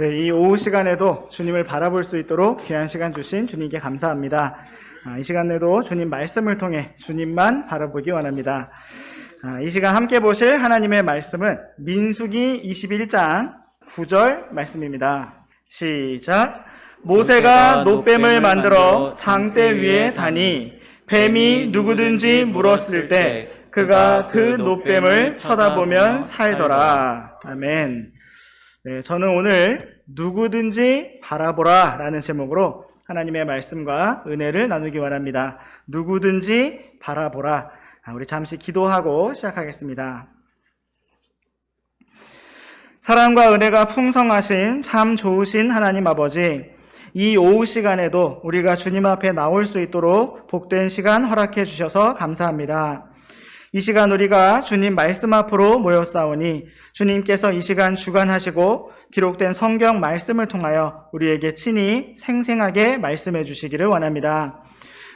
네, 이 오후 시간에도 주님을 바라볼 수 있도록 귀한 시간 주신 주님께 감사합니다. 이 시간에도 주님 말씀을 통해 주님만 바라보기 원합니다. 이 시간 함께 보실 하나님의 말씀은 민수기 21장 9절 말씀입니다. 시작. 모세가 놋뱀을 만들어 장대 위에 다니 뱀이 누구든지 물었을 때 그가 그 놋뱀을 쳐다보면 살더라. 아멘. 네, 저는 오늘 누구든지 바라보라 라는 제목으로 하나님의 말씀과 은혜를 나누기 원합니다. 누구든지 바라보라. 우리 잠시 기도하고 시작하겠습니다. 사랑과 은혜가 풍성하신 참 좋으신 하나님 아버지, 이 오후 시간에도 우리가 주님 앞에 나올 수 있도록 복된 시간 허락해 주셔서 감사합니다. 이 시간 우리가 주님 말씀 앞으로 모였사오니 주님께서 이 시간 주관하시고 기록된 성경 말씀을 통하여 우리에게 친히 생생하게 말씀해 주시기를 원합니다.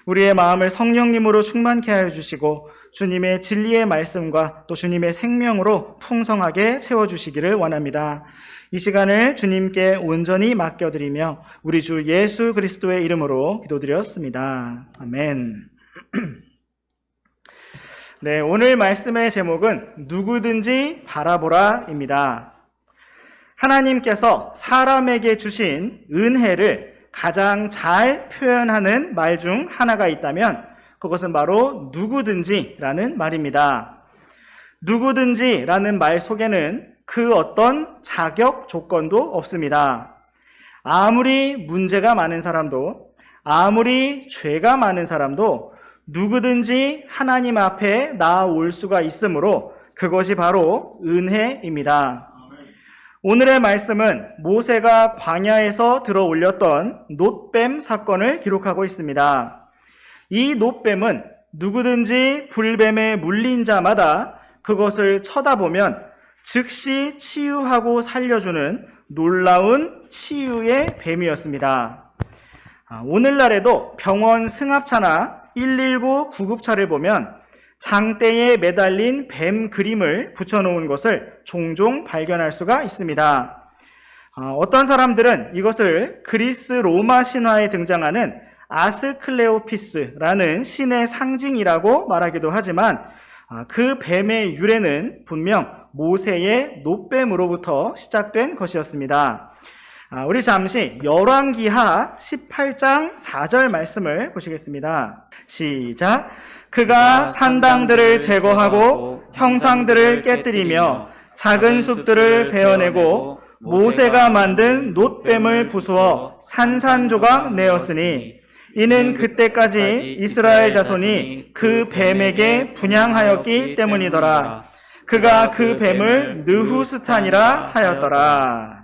우리의 마음을 성령님으로 충만케 하여 주시고 주님의 진리의 말씀과 또 주님의 생명으로 풍성하게 채워주시기를 원합니다. 이 시간을 주님께 온전히 맡겨드리며 우리 주 예수 그리스도의 이름으로 기도드렸습니다. 아멘. 네, 오늘 말씀의 제목은 누구든지 바라보라입니다. 하나님께서 사람에게 주신 은혜를 가장 잘 표현하는 말 중 하나가 있다면 그것은 바로 누구든지라는 말입니다. 누구든지라는 말 속에는 그 어떤 자격 조건도 없습니다. 아무리 문제가 많은 사람도, 아무리 죄가 많은 사람도 누구든지 하나님 앞에 나아올 수가 있으므로 그것이 바로 은혜입니다. 오늘의 말씀은 모세가 광야에서 들어 올렸던 놋뱀 사건을 기록하고 있습니다. 이 놋뱀은 누구든지 불뱀에 물린 자마다 그것을 쳐다보면 즉시 치유하고 살려주는 놀라운 치유의 뱀이었습니다. 오늘날에도 병원 승합차나 119 구급차를 보면 장대에 매달린 뱀 그림을 붙여놓은 것을 종종 발견할 수가 있습니다. 어떤 사람들은 이것을 그리스 로마 신화에 등장하는 아스클레오피스라는 신의 상징이라고 말하기도 하지만 그 뱀의 유래는 분명 모세의 놋뱀으로부터 시작된 것이었습니다. 우리 잠시 열왕기하 18장 4절 말씀을 보시겠습니다. 시작. 그가 산당들을 제거하고 형상들을 깨뜨리며 작은 숲들을 베어내고 모세가 만든 놋뱀을 부수어 산산조각 내었으니 이는 그때까지 이스라엘 자손이 그 뱀에게 분향하였기 때문이더라. 그가 그 뱀을 느후스탄이라 하였더라.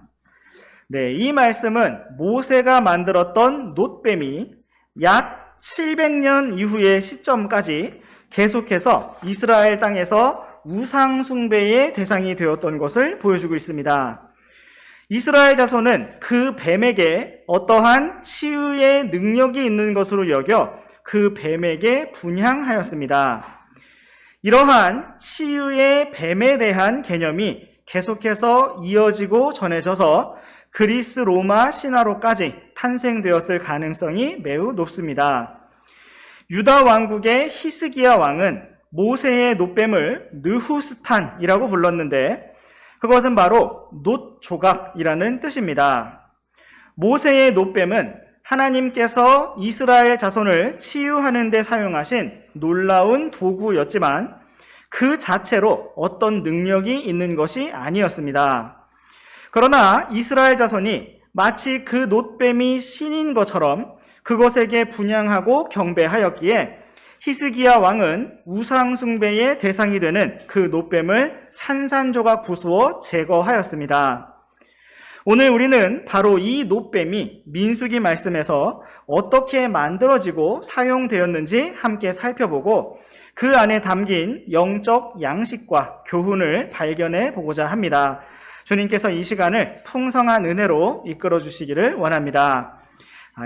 네, 이 말씀은 모세가 만들었던 놋뱀이 약 700년 이후의 시점까지 계속해서 이스라엘 땅에서 우상 숭배의 대상이 되었던 것을 보여주고 있습니다. 이스라엘 자손은 그 뱀에게 어떠한 치유의 능력이 있는 것으로 여겨 그 뱀에게 분향하였습니다. 이러한 치유의 뱀에 대한 개념이 계속해서 이어지고 전해져서 그리스 로마 신화로까지 탄생되었을 가능성이 매우 높습니다. 유다 왕국의 히스기야 왕은 모세의 놋뱀을 느후스탄이라고 불렀는데 그것은 바로 놋조각이라는 뜻입니다. 모세의 놋뱀은 하나님께서 이스라엘 자손을 치유하는 데 사용하신 놀라운 도구였지만 그 자체로 어떤 능력이 있는 것이 아니었습니다. 그러나 이스라엘 자손이 마치 그 놋뱀이 신인 것처럼 그것에게 분향하고 경배하였기에 히스기야 왕은 우상 숭배의 대상이 되는 그 놋뱀을 산산조각 부수어 제거하였습니다. 오늘 우리는 바로 이 놋뱀이 민수기 말씀에서 어떻게 만들어지고 사용되었는지 함께 살펴보고 그 안에 담긴 영적 양식과 교훈을 발견해 보고자 합니다. 주님께서 이 시간을 풍성한 은혜로 이끌어 주시기를 원합니다.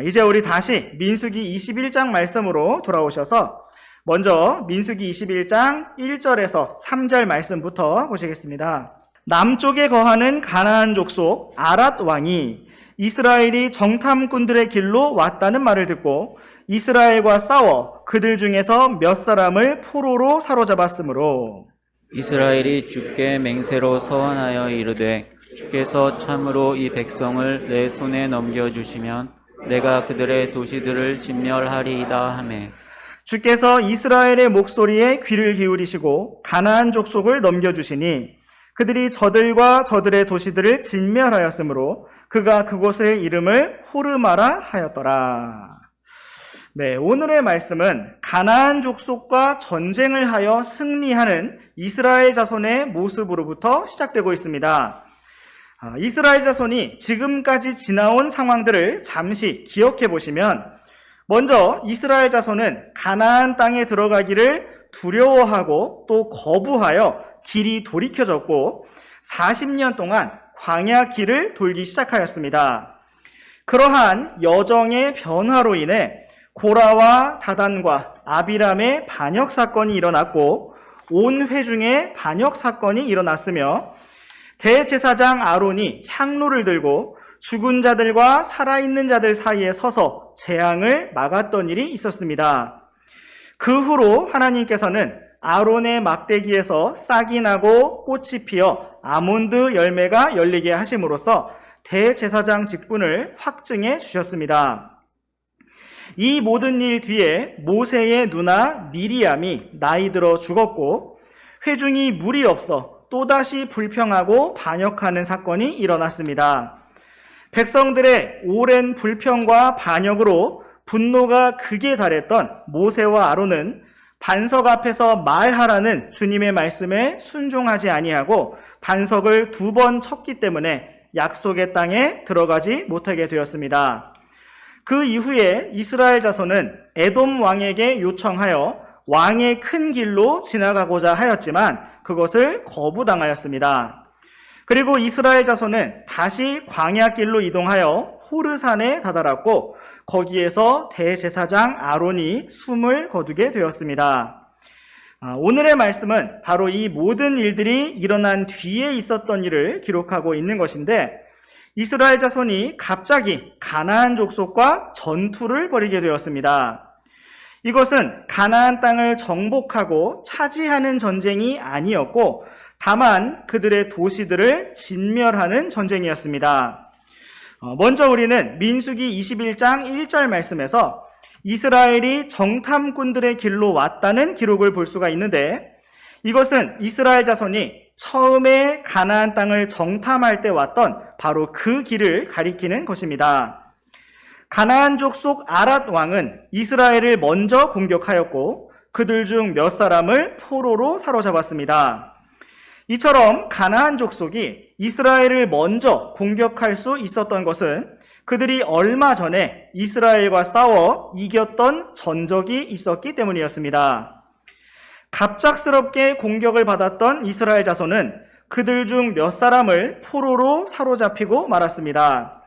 이제 우리 다시 민수기 21장 말씀으로 돌아오셔서 먼저 민수기 21장 1절에서 3절 말씀부터 보시겠습니다. 남쪽에 거하는 가나안 족속 아랏 왕이 이스라엘이 정탐꾼들의 길로 왔다는 말을 듣고 이스라엘과 싸워 그들 중에서 몇 사람을 포로로 사로잡았으므로 이스라엘이 주께 맹세로 서원하여 이르되 주께서 참으로 이 백성을 내 손에 넘겨주시면 내가 그들의 도시들을 진멸하리이다 하매 주께서 이스라엘의 목소리에 귀를 기울이시고 가나안 족속을 넘겨주시니 그들이 저들과 저들의 도시들을 진멸하였으므로 그가 그곳의 이름을 호르마라 하였더라. 네, 오늘의 말씀은 가나안 족속과 전쟁을 하여 승리하는 이스라엘 자손의 모습으로부터 시작되고 있습니다. 이스라엘 자손이 지금까지 지나온 상황들을 잠시 기억해 보시면 먼저 이스라엘 자손은 가나안 땅에 들어가기를 두려워하고 또 거부하여 길이 돌이켜졌고 40년 동안 광야 길을 돌기 시작하였습니다. 그러한 여정의 변화로 인해 고라와 다단과 아비람의 반역 사건이 일어났고 온 회중의 반역 사건이 일어났으며 대제사장 아론이 향로를 들고 죽은 자들과 살아있는 자들 사이에 서서 재앙을 막았던 일이 있었습니다. 그 후로 하나님께서는 아론의 막대기에서 싹이 나고 꽃이 피어 아몬드 열매가 열리게 하심으로써 대제사장 직분을 확증해 주셨습니다. 이 모든 일 뒤에 모세의 누나 미리암이 나이 들어 죽었고 회중이 물이 없어 또다시 불평하고 반역하는 사건이 일어났습니다. 백성들의 오랜 불평과 반역으로 분노가 극에 달했던 모세와 아론은 반석 앞에서 말하라는 주님의 말씀에 순종하지 아니하고 반석을 2번 쳤기 때문에 약속의 땅에 들어가지 못하게 되었습니다. 그 이후에 이스라엘 자손은 에돔 왕에게 요청하여 왕의 큰 길로 지나가고자 하였지만 그것을 거부당하였습니다. 그리고 이스라엘 자손은 다시 광야길로 이동하여 호르산에 다다랐고 거기에서 대제사장 아론이 숨을 거두게 되었습니다. 오늘의 말씀은 바로 이 모든 일들이 일어난 뒤에 있었던 일을 기록하고 있는 것인데 이스라엘 자손이 갑자기 가나안 족속과 전투를 벌이게 되었습니다. 이것은 가나안 땅을 정복하고 차지하는 전쟁이 아니었고 다만 그들의 도시들을 진멸하는 전쟁이었습니다. 먼저 우리는 민수기 21장 1절 말씀에서 이스라엘이 정탐꾼들의 길로 왔다는 기록을 볼 수가 있는데 이것은 이스라엘 자손이 처음에 가나안 땅을 정탐할 때 왔던 바로 그 길을 가리키는 것입니다. 가나안 족속 아랏 왕은 이스라엘을 먼저 공격하였고 그들 중 몇 사람을 포로로 사로잡았습니다. 이처럼 가나안 족속이 이스라엘을 먼저 공격할 수 있었던 것은 그들이 얼마 전에 이스라엘과 싸워 이겼던 전적이 있었기 때문이었습니다. 갑작스럽게 공격을 받았던 이스라엘 자손은 그들 중 몇 사람을 포로로 사로잡히고 말았습니다.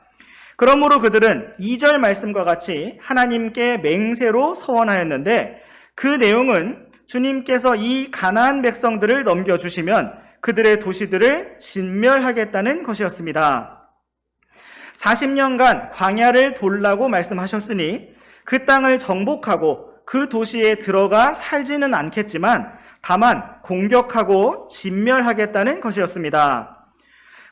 그러므로 그들은 2절 말씀과 같이 하나님께 맹세로 서원하였는데 그 내용은 주님께서 이 가나안 백성들을 넘겨주시면 그들의 도시들을 진멸하겠다는 것이었습니다. 40년간 광야를 돌라고 말씀하셨으니 그 땅을 정복하고 그 도시에 들어가 살지는 않겠지만 다만 공격하고 진멸하겠다는 것이었습니다.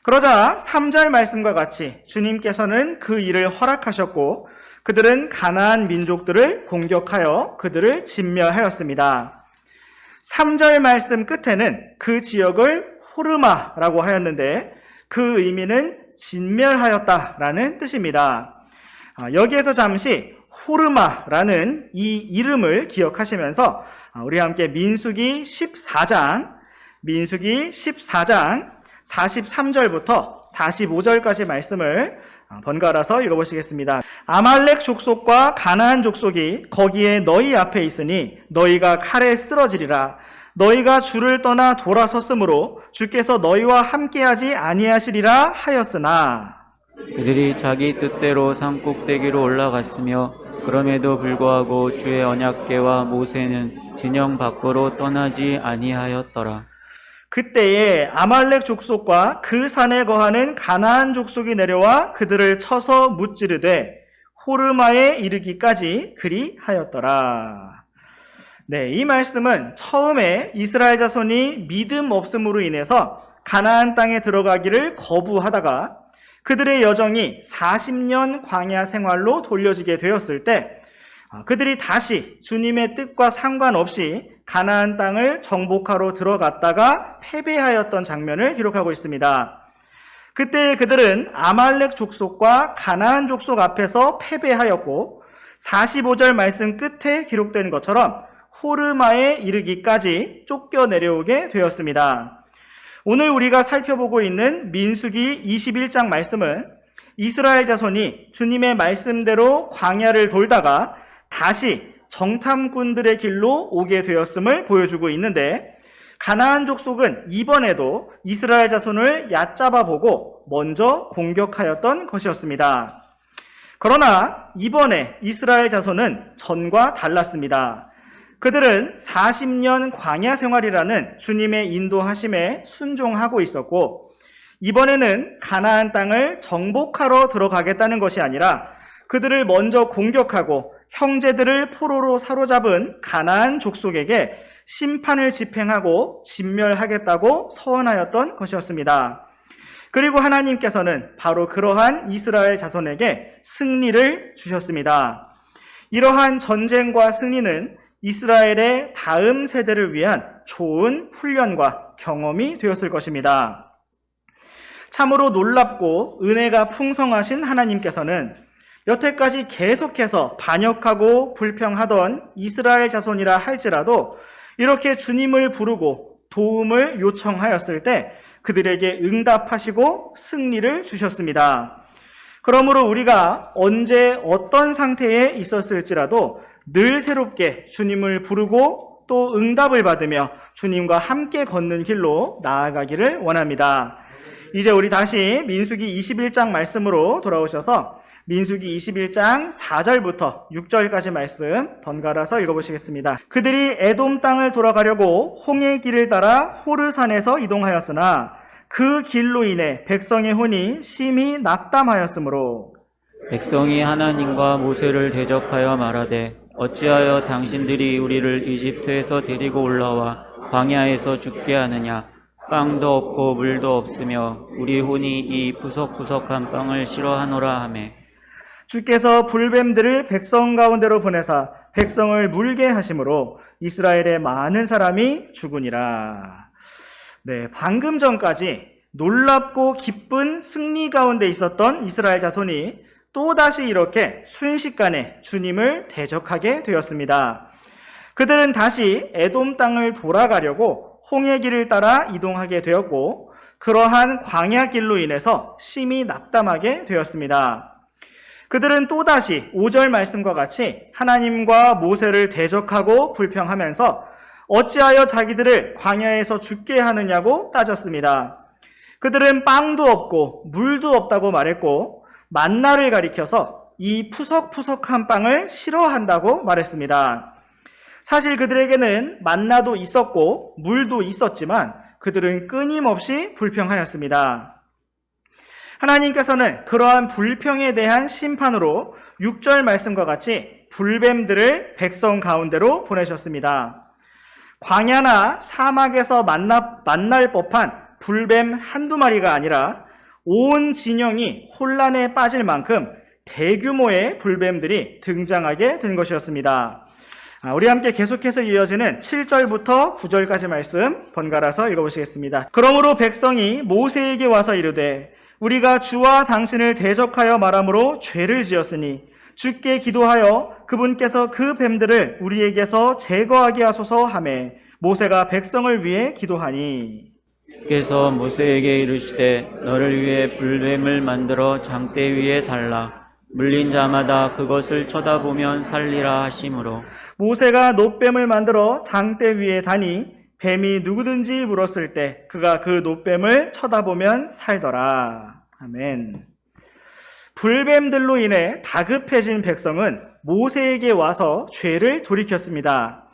그러자 3절 말씀과 같이 주님께서는 그 일을 허락하셨고 그들은 가나안 민족들을 공격하여 그들을 진멸하였습니다. 3절 말씀 끝에는 그 지역을 호르마라고 하였는데 그 의미는 진멸하였다라는 뜻입니다. 여기에서 잠시 호르마라는 이 이름을 기억하시면서 우리 함께 민수기 14장 43절부터 45절까지 말씀을 번갈아서 읽어보시겠습니다. 아말렉 족속과 가나안 족속이 거기에 너희 앞에 있으니 너희가 칼에 쓰러지리라. 너희가 주를 떠나 돌아섰으므로 주께서 너희와 함께하지 아니하시리라 하였으나 그들이 자기 뜻대로 산 꼭대기로 올라갔으며 그럼에도 불구하고 주의 언약궤와 모세는 진영 밖으로 떠나지 아니하였더라. 그때에 아말렉 족속과 그 산에 거하는 가나안 족속이 내려와 그들을 쳐서 무찌르되 호르마에 이르기까지 그리하였더라. 네, 이 말씀은 처음에 이스라엘 자손이 믿음 없음으로 인해서 가나안 땅에 들어가기를 거부하다가 그들의 여정이 40년 광야 생활로 돌려지게 되었을 때 그들이 다시 주님의 뜻과 상관없이 가나안 땅을 정복하러 들어갔다가 패배하였던 장면을 기록하고 있습니다. 그때 그들은 아말렉 족속과 가나안 족속 앞에서 패배하였고 45절 말씀 끝에 기록된 것처럼 호르마에 이르기까지 쫓겨 내려오게 되었습니다. 오늘 우리가 살펴보고 있는 민수기 21장 말씀은 이스라엘 자손이 주님의 말씀대로 광야를 돌다가 다시 정탐꾼들의 길로 오게 되었음을 보여주고 있는데 가나안 족속은 이번에도 이스라엘 자손을 얕잡아 보고 먼저 공격하였던 것이었습니다. 그러나 이번에 이스라엘 자손은 전과 달랐습니다. 그들은 40년 광야 생활이라는 주님의 인도하심에 순종하고 있었고 이번에는 가나안 땅을 정복하러 들어가겠다는 것이 아니라 그들을 먼저 공격하고 형제들을 포로로 사로잡은 가나안 족속에게 심판을 집행하고 진멸하겠다고 서원하였던 것이었습니다. 그리고 하나님께서는 바로 그러한 이스라엘 자손에게 승리를 주셨습니다. 이러한 전쟁과 승리는 이스라엘의 다음 세대를 위한 좋은 훈련과 경험이 되었을 것입니다. 참으로 놀랍고 은혜가 풍성하신 하나님께서는 여태까지 계속해서 반역하고 불평하던 이스라엘 자손이라 할지라도 이렇게 주님을 부르고 도움을 요청하였을 때 그들에게 응답하시고 승리를 주셨습니다. 그러므로 우리가 언제 어떤 상태에 있었을지라도 늘 새롭게 주님을 부르고 또 응답을 받으며 주님과 함께 걷는 길로 나아가기를 원합니다. 이제 우리 다시 민수기 21장 말씀으로 돌아오셔서 민수기 21장 4절부터 6절까지 말씀 번갈아서 읽어보시겠습니다. 그들이 에돔 땅을 돌아가려고 홍해 길을 따라 호르산에서 이동하였으나 그 길로 인해 백성의 혼이 심히 낙담하였으므로 백성이 하나님과 모세를 대적하여 말하되 어찌하여 당신들이 우리를 이집트에서 데리고 올라와 광야에서 죽게 하느냐. 빵도 없고 물도 없으며 우리 혼이 이 푸석푸석한 빵을 싫어하노라 하매 주께서 불뱀들을 백성 가운데로 보내사 백성을 물게 하심으로 이스라엘의 많은 사람이 죽으니라. 네, 방금 전까지 놀랍고 기쁜 승리 가운데 있었던 이스라엘 자손이 또다시 이렇게 순식간에 주님을 대적하게 되었습니다. 그들은 다시 에돔 땅을 돌아가려고 홍해 길을 따라 이동하게 되었고 그러한 광야 길로 인해서 심히 낙담하게 되었습니다. 그들은 또다시 5절 말씀과 같이 하나님과 모세를 대적하고 불평하면서 어찌하여 자기들을 광야에서 죽게 하느냐고 따졌습니다. 그들은 빵도 없고 물도 없다고 말했고 만나를 가리켜서 이 푸석푸석한 빵을 싫어한다고 말했습니다. 사실 그들에게는 만나도 있었고 물도 있었지만 그들은 끊임없이 불평하였습니다. 하나님께서는 그러한 불평에 대한 심판으로 6절 말씀과 같이 불뱀들을 백성 가운데로 보내셨습니다. 광야나 사막에서 만날 법한 불뱀 한두 마리가 아니라 온 진영이 혼란에 빠질 만큼 대규모의 불뱀들이 등장하게 된 것이었습니다. 우리 함께 계속해서 이어지는 7절부터 9절까지 말씀 번갈아서 읽어보시겠습니다. 그러므로 백성이 모세에게 와서 이르되 우리가 주와 당신을 대적하여 말함으로 죄를 지었으니 주께 기도하여 그분께서 그 뱀들을 우리에게서 제거하게 하소서 하매 모세가 백성을 위해 기도하니 주께서 모세에게 이르시되 너를 위해 불뱀을 만들어 장대 위에 달라 물린 자마다 그것을 쳐다보면 살리라 하심으로 모세가 놋뱀을 만들어 장대 위에 다니 뱀이 누구든지 물었을 때 그가 그 놋뱀을 쳐다보면 살더라. 아멘. 불뱀들로 인해 다급해진 백성은 모세에게 와서 죄를 돌이켰습니다.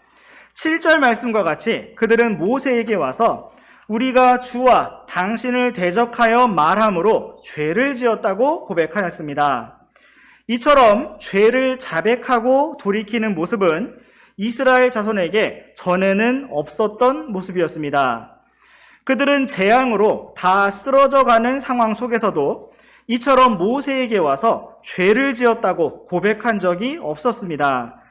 7절 말씀과 같이 그들은 모세에게 와서 우리가 주와 당신을 대적하여 말함으로 죄를 지었다고 고백하였습니다. 이처럼 죄를 자백하고 돌이키는 모습은 이스라엘 자손에게 전에는 없었던 모습이었습니다. 그들은 재앙으로 다 쓰러져가는 상황 속에서도 이처럼 모세에게 와서 죄를 지었다고 고백한 적이 없었습니다.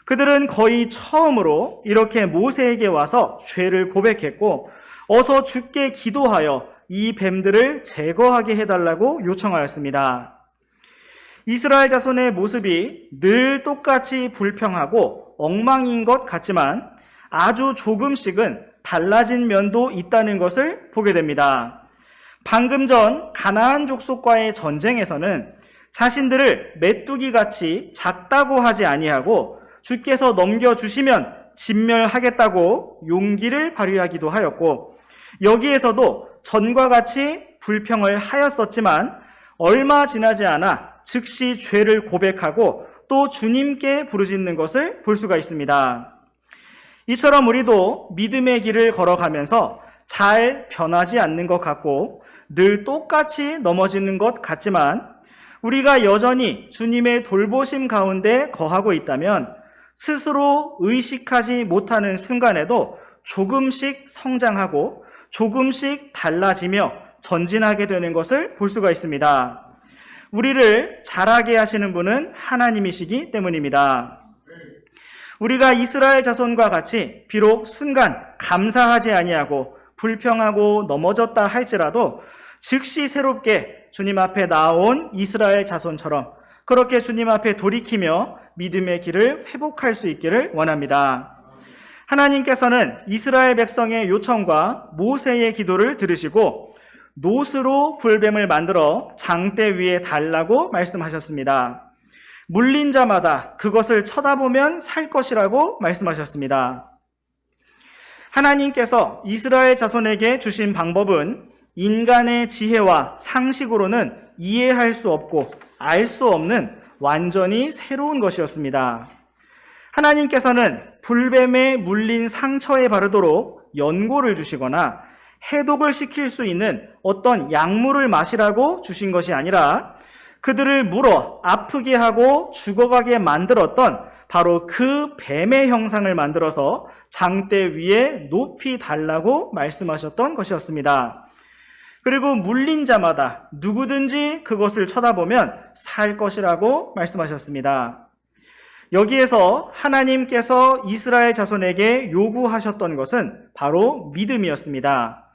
그들은 거의 처음으로 이렇게 모세에게 와서 죄를 고백했고 어서 주께 기도하여 이 뱀들을 제거하게 해달라고 요청하였습니다. 이스라엘 자손의 모습이 늘 똑같이 불평하고 엉망인 것 같지만 아주 조금씩은 달라진 면도 있다는 것을 보게 됩니다. 방금 전 가나안 족속과의 전쟁에서는 자신들을 메뚜기같이 작다고 하지 아니하고 주께서 넘겨주시면 진멸하겠다고 용기를 발휘하기도 하였고, 여기에서도 전과 같이 불평을 하였었지만 얼마 지나지 않아 즉시 죄를 고백하고 또 주님께 부르짖는 것을 볼 수가 있습니다. 이처럼 우리도 믿음의 길을 걸어가면서 잘 변하지 않는 것 같고 늘 똑같이 넘어지는 것 같지만 우리가 여전히 주님의 돌보심 가운데 거하고 있다면 스스로 의식하지 못하는 순간에도 조금씩 성장하고 조금씩 달라지며 전진하게 되는 것을 볼 수가 있습니다. 우리를 자라게 하시는 분은 하나님이시기 때문입니다. 우리가 이스라엘 자손과 같이 비록 순간 감사하지 아니하고 불평하고 넘어졌다 할지라도 즉시 새롭게 주님 앞에 나온 이스라엘 자손처럼 그렇게 주님 앞에 돌이키며 믿음의 길을 회복할 수 있기를 원합니다. 하나님께서는 이스라엘 백성의 요청과 모세의 기도를 들으시고 노스로 불뱀을 만들어 장대 위에 달라고 말씀하셨습니다. 물린 자마다 그것을 쳐다보면 살 것이라고 말씀하셨습니다. 하나님께서 이스라엘 자손에게 주신 방법은 인간의 지혜와 상식으로는 이해할 수 없고 알 수 없는 완전히 새로운 것이었습니다. 하나님께서는 불뱀에 물린 상처에 바르도록 연고를 주시거나 해독을 시킬 수 있는 어떤 약물을 마시라고 주신 것이 아니라 그들을 물어 아프게 하고 죽어가게 만들었던 바로 그 뱀의 형상을 만들어서 장대 위에 높이 달라고 말씀하셨던 것이었습니다. 그리고 물린 자마다 누구든지 그것을 쳐다보면 살 것이라고 말씀하셨습니다. 여기에서 하나님께서 이스라엘 자손에게 요구하셨던 것은 바로 믿음이었습니다.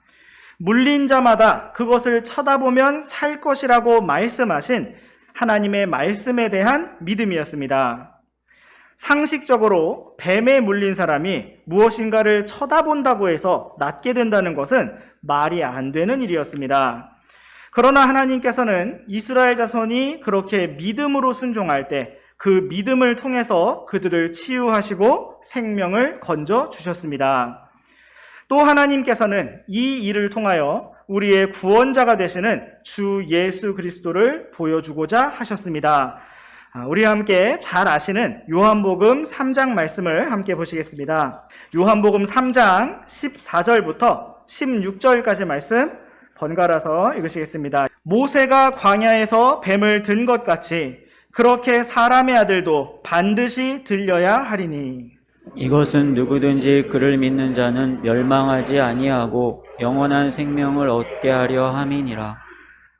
물린 자마다 그것을 쳐다보면 살 것이라고 말씀하신 하나님의 말씀에 대한 믿음이었습니다. 상식적으로 뱀에 물린 사람이 무엇인가를 쳐다본다고 해서 낫게 된다는 것은 말이 안 되는 일이었습니다. 그러나 하나님께서는 이스라엘 자손이 그렇게 믿음으로 순종할 때 그 믿음을 통해서 그들을 치유하시고 생명을 건져 주셨습니다. 또 하나님께서는 이 일을 통하여 우리의 구원자가 되시는 주 예수 그리스도를 보여주고자 하셨습니다. 우리 함께 잘 아시는 요한복음 3장 말씀을 함께 보시겠습니다. 요한복음 3장 14절부터 16절까지 말씀 번갈아서 읽으시겠습니다. 모세가 광야에서 뱀을 든 것 같이 그렇게 사람의 아들도 반드시 들려야 하리니 이것은 누구든지 그를 믿는 자는 멸망하지 아니하고 영원한 생명을 얻게 하려 함이니라.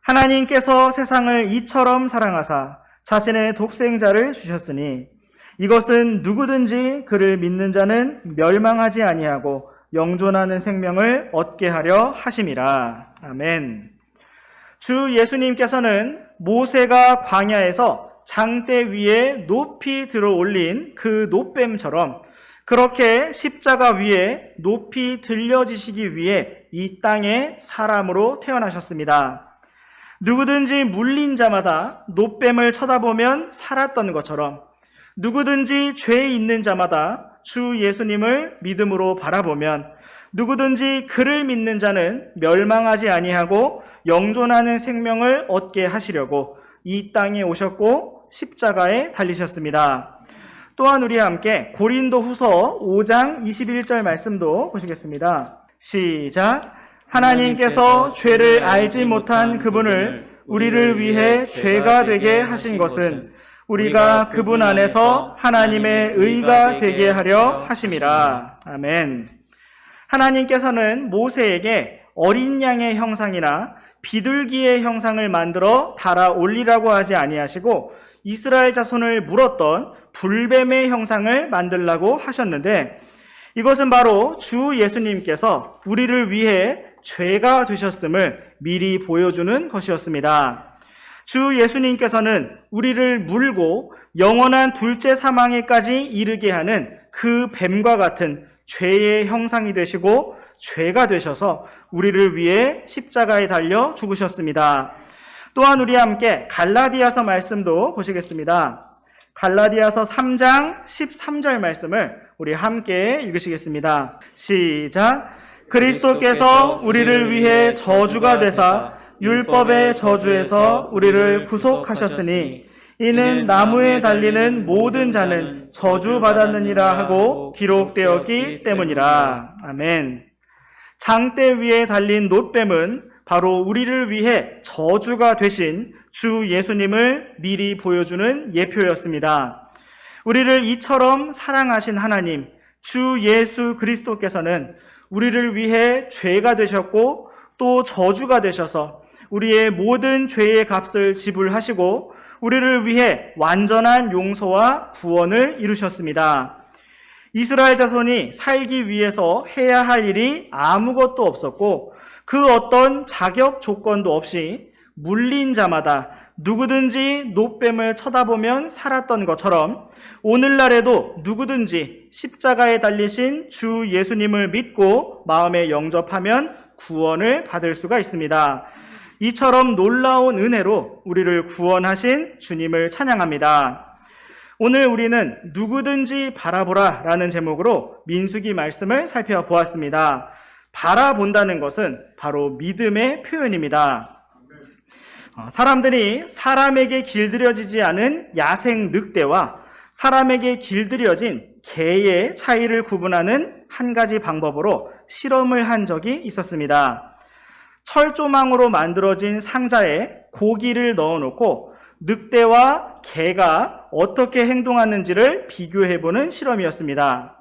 하나님께서 세상을 이처럼 사랑하사 자신의 독생자를 주셨으니 이것은 누구든지 그를 믿는 자는 멸망하지 아니하고 영존하는 생명을 얻게 하려 하심이라. 아멘. 주 예수님께서는 모세가 광야에서 장대 위에 높이 들어 올린 그 놋뱀처럼 그렇게 십자가 위에 높이 들려지시기 위해 이 땅에 사람으로 태어나셨습니다. 누구든지 물린 자마다 놋뱀을 쳐다보면 살았던 것처럼 누구든지 죄 있는 자마다 주 예수님을 믿음으로 바라보면 누구든지 그를 믿는 자는 멸망하지 아니하고 영존하는 생명을 얻게 하시려고 이 땅에 오셨고 십자가에 달리셨습니다. 또한 우리 함께 고린도 후서 5장 21절 말씀도 보시겠습니다. 시작. 하나님께서 죄를 알지 못한 그분을 우리를 위해 죄가 되게 하신 것은 우리가 그분 안에서 하나님의 의가 되게 하려 하심이라. 아멘. 하나님께서는 모세에게 어린 양의 형상이나 비둘기의 형상을 만들어 달아 올리라고 하지 아니하시고 이스라엘 자손을 물었던 불뱀의 형상을 만들라고 하셨는데, 이것은 바로 주 예수님께서 우리를 위해 죄가 되셨음을 미리 보여주는 것이었습니다. 주 예수님께서는 우리를 물고 영원한 둘째 사망에까지 이르게 하는 그 뱀과 같은 죄의 형상이 되시고 죄가 되셔서 우리를 위해 십자가에 달려 죽으셨습니다. 또한 우리 함께 갈라디아서 말씀도 보시겠습니다. 갈라디아서 3장 13절 말씀을 우리 함께 읽으시겠습니다. 시작. 그리스도께서 우리를 위해 저주가 되사 율법의 저주에서 우리를 구속하셨으니 이는 나무에 달리는 모든 자는 저주받았느니라 하고 기록되었기 때문이라. 아멘. 장대 위에 달린 놋뱀은 바로 우리를 위해 저주가 되신 주 예수님을 미리 보여주는 예표였습니다. 우리를 이처럼 사랑하신 하나님, 주 예수 그리스도께서는 우리를 위해 죄가 되셨고 또 저주가 되셔서 우리의 모든 죄의 값을 지불하시고 우리를 위해 완전한 용서와 구원을 이루셨습니다. 이스라엘 자손이 살기 위해서 해야 할 일이 아무것도 없었고 그 어떤 자격 조건도 없이 물린 자마다 누구든지 놋뱀을 쳐다보면 살았던 것처럼 오늘날에도 누구든지 십자가에 달리신 주 예수님을 믿고 마음에 영접하면 구원을 받을 수가 있습니다. 이처럼 놀라운 은혜로 우리를 구원하신 주님을 찬양합니다. 오늘 우리는 누구든지 바라보라 라는 제목으로 민수기 말씀을 살펴보았습니다. 바라본다는 것은 바로 믿음의 표현입니다. 사람들이 사람에게 길들여지지 않은 야생 늑대와 사람에게 길들여진 개의 차이를 구분하는 한 가지 방법으로 실험을 한 적이 있었습니다. 철조망으로 만들어진 상자에 고기를 넣어놓고 늑대와 개가 어떻게 행동하는지를 비교해보는 실험이었습니다.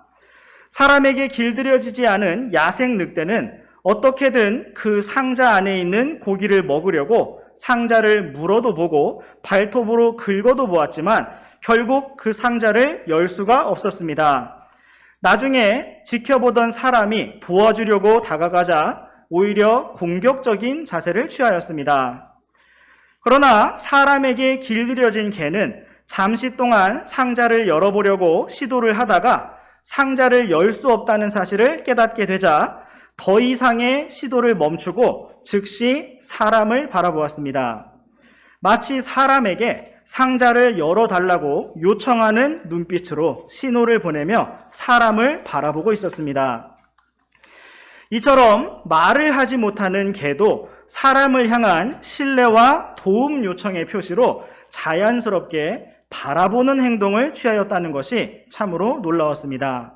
사람에게 길들여지지 않은 야생 늑대는 어떻게든 그 상자 안에 있는 고기를 먹으려고 상자를 물어도 보고 발톱으로 긁어도 보았지만 결국 그 상자를 열 수가 없었습니다. 나중에 지켜보던 사람이 도와주려고 다가가자 오히려 공격적인 자세를 취하였습니다. 그러나 사람에게 길들여진 개는 잠시 동안 상자를 열어보려고 시도를 하다가 상자를 열 수 없다는 사실을 깨닫게 되자 더 이상의 시도를 멈추고 즉시 사람을 바라보았습니다. 마치 사람에게 상자를 열어달라고 요청하는 눈빛으로 신호를 보내며 사람을 바라보고 있었습니다. 이처럼 말을 하지 못하는 개도 사람을 향한 신뢰와 도움 요청의 표시로 자연스럽게 바라보는 행동을 취하였다는 것이 참으로 놀라웠습니다.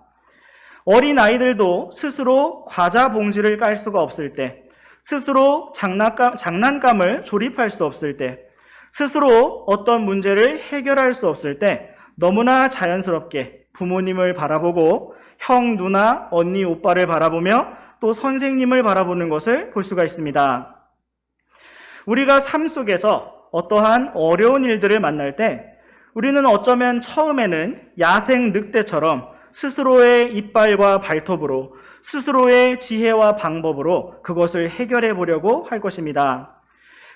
어린 아이들도 스스로 과자 봉지를 깔 수가 없을 때, 스스로 장난감을 조립할 수 없을 때, 스스로 어떤 문제를 해결할 수 없을 때 너무나 자연스럽게 부모님을 바라보고 형, 누나, 언니, 오빠를 바라보며 또 선생님을 바라보는 것을 볼 수가 있습니다. 우리가 삶 속에서 어떠한 어려운 일들을 만날 때 우리는 어쩌면 처음에는 야생 늑대처럼 스스로의 이빨과 발톱으로 스스로의 지혜와 방법으로 그것을 해결해 보려고 할 것입니다.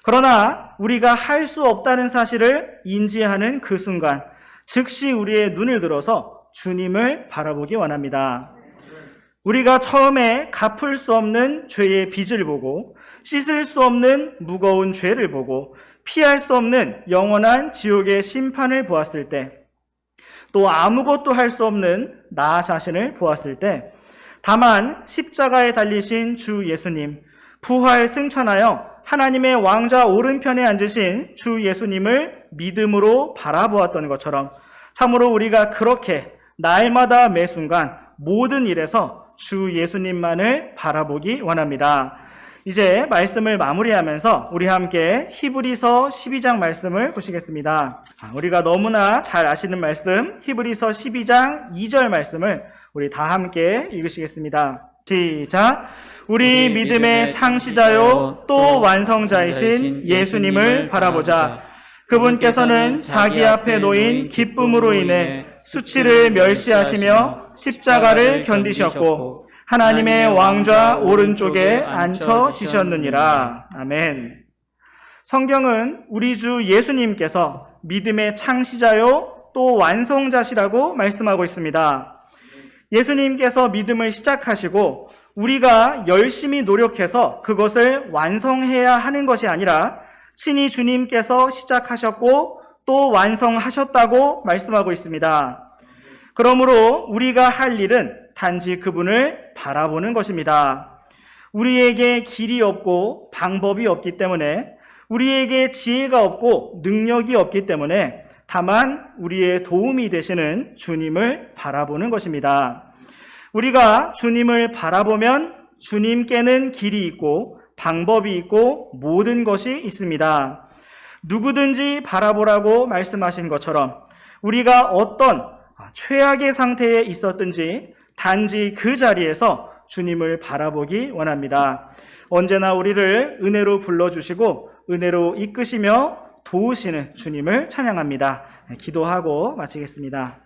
그러나 우리가 할 수 없다는 사실을 인지하는 그 순간 즉시 우리의 눈을 들어서 주님을 바라보기 원합니다. 우리가 처음에 갚을 수 없는 죄의 빚을 보고 씻을 수 없는 무거운 죄를 보고 피할 수 없는 영원한 지옥의 심판을 보았을 때, 또 아무것도 할 수 없는 나 자신을 보았을 때, 다만 십자가에 달리신 주 예수님, 부활 승천하여 하나님의 왕좌 오른편에 앉으신 주 예수님을 믿음으로 바라보았던 것처럼 참으로 우리가 그렇게 날마다 매순간 모든 일에서 주 예수님만을 바라보기 원합니다. 이제 말씀을 마무리하면서 우리 함께 히브리서 12장 말씀을 보시겠습니다. 우리가 너무나 잘 아시는 말씀 히브리서 12장 2절 말씀을 우리 다 함께 읽으시겠습니다. 시작. 우리 믿음의 창시자요 또 완성자이신 예수님을 바라보자. 그분께서는 자기 앞에 놓인 기쁨으로 인해 수치를 멸시하시며 십자가를 견디셨고 하나님의 왕좌 오른쪽에 앉혀지셨느니라. 아멘. 성경은 우리 주 예수님께서 믿음의 창시자요 또 완성자시라고 말씀하고 있습니다. 예수님께서 믿음을 시작하시고 우리가 열심히 노력해서 그것을 완성해야 하는 것이 아니라 친히 주님께서 시작하셨고 또 완성하셨다고 말씀하고 있습니다. 그러므로 우리가 할 일은 단지 그분을 바라보는 것입니다. 우리에게 길이 없고 방법이 없기 때문에, 우리에게 지혜가 없고 능력이 없기 때문에 다만 우리의 도움이 되시는 주님을 바라보는 것입니다. 우리가 주님을 바라보면 주님께는 길이 있고 방법이 있고 모든 것이 있습니다. 누구든지 바라보라고 말씀하신 것처럼 우리가 어떤 최악의 상태에 있었든지 단지 그 자리에서 주님을 바라보기 원합니다. 언제나 우리를 은혜로 불러주시고 은혜로 이끄시며 도우시는 주님을 찬양합니다. 기도하고 마치겠습니다.